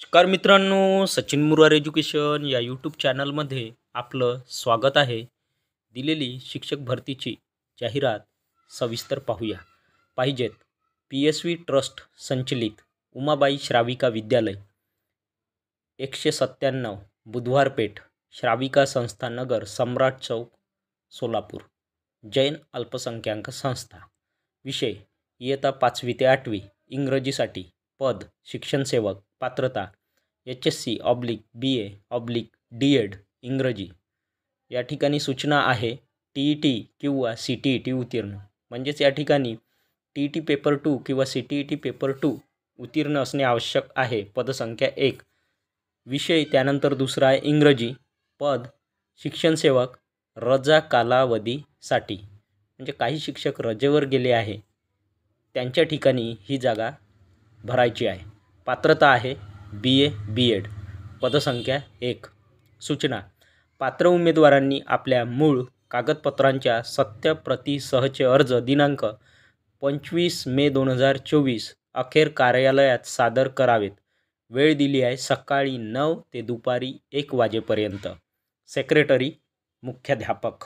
नमस्कार मित्रांनो, सचिन मुरार एज्युकेशन या यूट्यूब चॅनलमध्ये आपलं स्वागत आहे. दिलेली शिक्षक भरतीची जाहिरात सविस्तर पाहूया. पाहिजेत PSV ट्रस्ट संचलित उमाबाई श्राविका विद्यालय 197 बुधवार पेठ श्राविका संस्था नगर सम्राट चौक सोलापूर. जैन अल्पसंख्याक संस्था. विषय इयत्ता 5वी ते 8वी इंग्रजीसाठी. पद शिक्षणसेवक. पात्रता HSC/BA/D.Ed इंग्रजी. या ठिकाणी सूचना आहे TET किंवा CTET उत्तीर्ण, म्हणजेच या ठिकाणी TET पेपर 2 किंवा CTET पेपर 2 उत्तीर्ण असणे आवश्यक आहे. पदसंख्या 1. विषय त्यानंतर दुसरा आहे इंग्रजी. पद शिक्षणसेवक रजा कालावधीसाठी, म्हणजे काही शिक्षक रजेवर गेले आहे त्यांच्या ठिकाणी ही जागा भरायची आहे. पात्रता आहे BA/B.Ed. पदसंख्या 1. सूचना: पात्र उमेदवारांनी आपल्या मूळ कागदपत्रांच्या सत्यप्रतीसहचे अर्ज दिनांक 25 मे 2024 अखेर कार्यालयात सादर करावेत. वेळ दिली आहे सकाळी 9 ते दुपारी 1 वाजेपर्यंत. सेक्रेटरी मुख्याध्यापक.